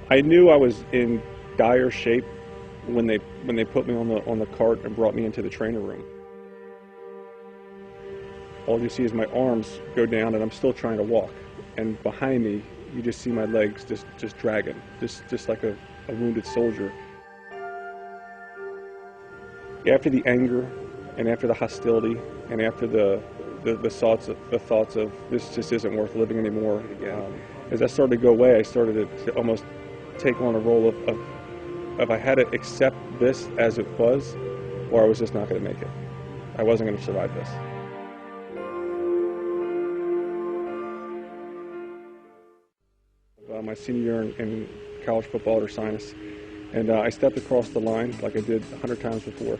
I knew I was in dire shape when they put me on the cart and brought me into the trainer room. All you see is my arms go down, and I'm still trying to walk. And behind me, you just see my legs just dragging, just like a wounded soldier. After the anger, and after the hostility, and after the thoughts of this just isn't worth living anymore, as I started to go away, I started to almost take on a role of I had to accept this as it was, or I was just not going to make it. I wasn't going to survive this. My senior year in college football at Sinus, and I stepped across the line like I did 100 times before.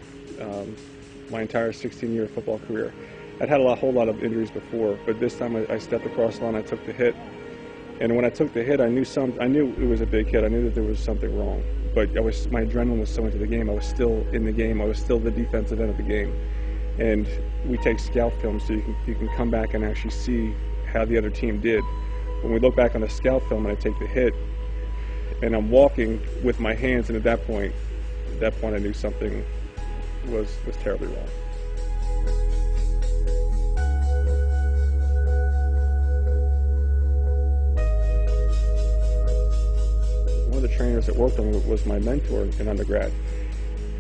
My entire 16-year football career. I'd had a whole lot of injuries before, but this time I stepped across the line, I took the hit. And when I took the hit, I knew it was a big hit. I knew that there was something wrong. But my adrenaline was so into the game. I was still in the game. I was still the defensive end of the game. And we take scout film so you can come back and actually see how the other team did. When we look back on the scout film and I take the hit, and I'm walking with my hands, and at that point I knew something was terribly wrong. One of the trainers that worked on me was my mentor in undergrad,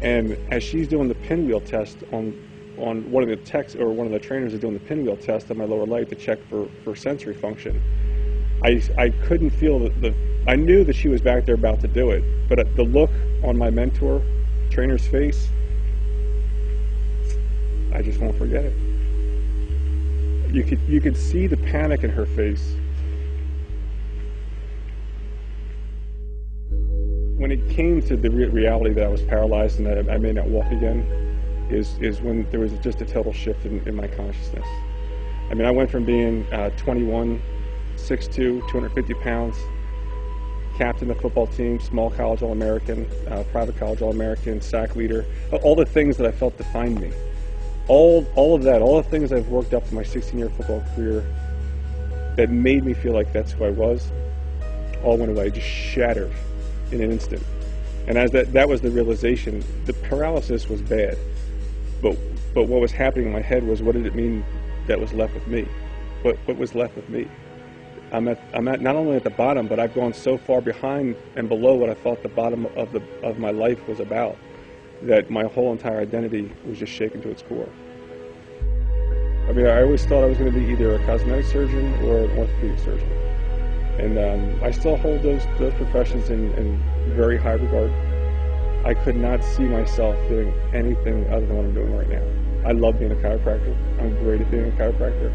and as she's doing the pinwheel test on one of the techs, or one of the trainers is doing the pinwheel test on my lower leg to check for sensory function, I couldn't feel I knew that she was back there about to do it, but the look on my mentor trainer's face, I just won't forget it. You could see the panic in her face. When it came to the reality that I was paralyzed and that I may not walk again, is when there was just a total shift in my consciousness. I mean, I went from being 21, 6'2", 250 pounds, captain of the football team, small college All-American, private college All-American, sack leader, all the things that I felt defined me. All of that, all the things I've worked up in my 16-year football career that made me feel like that's who I was, all went away, just shattered in an instant. And as that was the realization, the paralysis was bad, but what was happening in my head was, what did it mean that was left with me? What was left with me? I'm at not only at the bottom, but I've gone so far behind and below what I thought the bottom of my life was about, that my whole entire identity was just shaken to its core. I mean, I always thought I was going to be either a cosmetic surgeon or an orthopedic surgeon. And I still hold those professions in very high regard. I could not see myself doing anything other than what I'm doing right now. I love being a chiropractor. I'm great at being a chiropractor.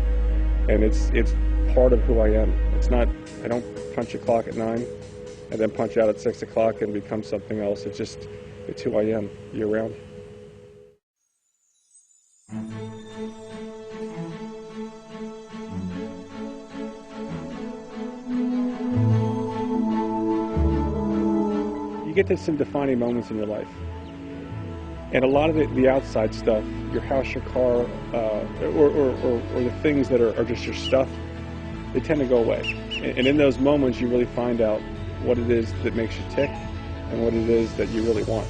And it's part of who I am. It's not, I don't punch a clock at 9 and then punch out at 6 o'clock and become something else. It's who I am year round. You get to some defining moments in your life. And a lot of the outside stuff, your house, your car, or the things that are just your stuff, they tend to go away. And in those moments, you really find out what it is that makes you tick and what it is that you really want.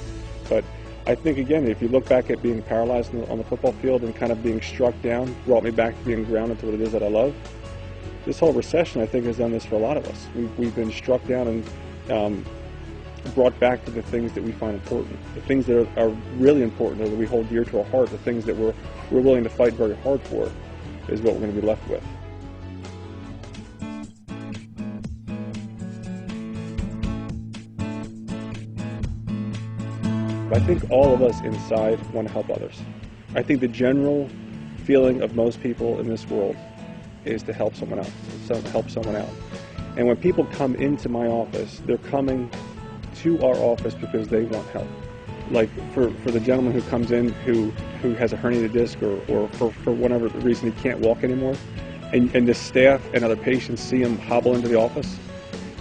But I think, again, if you look back at being paralyzed on the football field and kind of being struck down, brought me back to being grounded to what it is that I love, this whole recession, I think, has done this for a lot of us. We've been struck down and brought back to the things that we find important, the things that are really important, or that we hold dear to our heart, the things that we're willing to fight very hard for, is what we're going to be left with. I think all of us inside want to help others. I think the general feeling of most people in this world is to help someone else, help someone out. And when people come into my office, they're coming to our office because they want help. Like for the gentleman who comes in who has a herniated disc or for whatever reason he can't walk anymore, and the staff and other patients see him hobble into the office,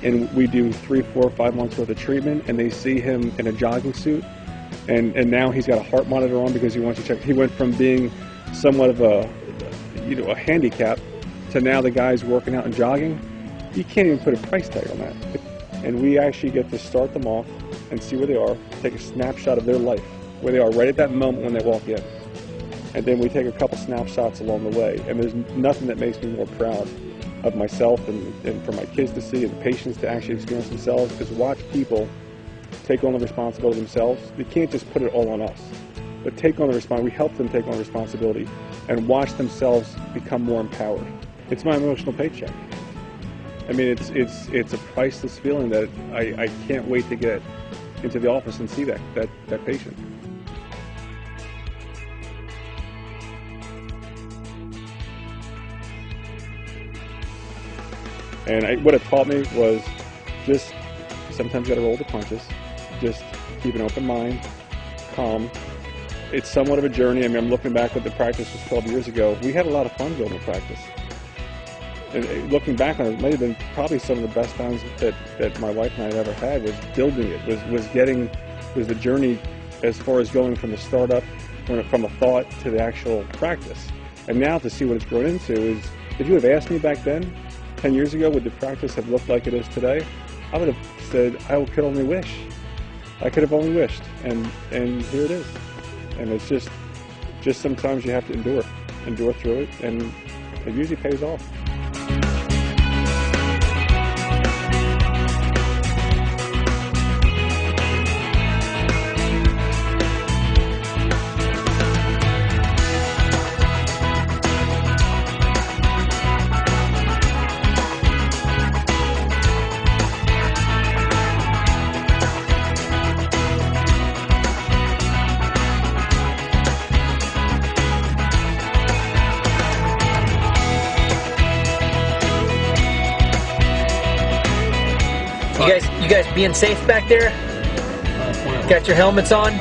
and we do 3, 4, 5 months worth of treatment, and they see him in a jogging suit, and now he's got a heart monitor on because he wants to check. He went from being somewhat of a handicap to now the guy's working out and jogging. You can't even put a price tag on that. And we actually get to start them off and see where they are, take a snapshot of their life, where they are right at that moment when they walk in. And then we take a couple snapshots along the way. And there's nothing that makes me more proud of myself and for my kids to see and the patients to actually experience themselves is watch people take on the responsibility themselves. They can't just put it all on us, but take on the responsibility. We help them take on responsibility and watch themselves become more empowered. It's my emotional paycheck. I mean, it's a priceless feeling that I can't wait to get into the office and see that patient. And what it taught me was just sometimes you got to roll the punches, just keep an open mind, calm. It's somewhat of a journey. I mean, I'm looking back what the practice was 12 years ago. We had a lot of fun building the practice. And looking back on it, it might have been probably some of the best times that my wife and I had ever had was building it, was the journey as far as going from the startup, from a thought to the actual practice. And now to see what it's grown into is, if you would have asked me back then, 10 years ago, would the practice have looked like it is today? I would have said, I could only wish. I could have only wished. And here it is. And it's just sometimes you have to endure through it, and it usually pays off. You guys being safe back there? Got your helmets on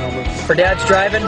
for Dad's driving?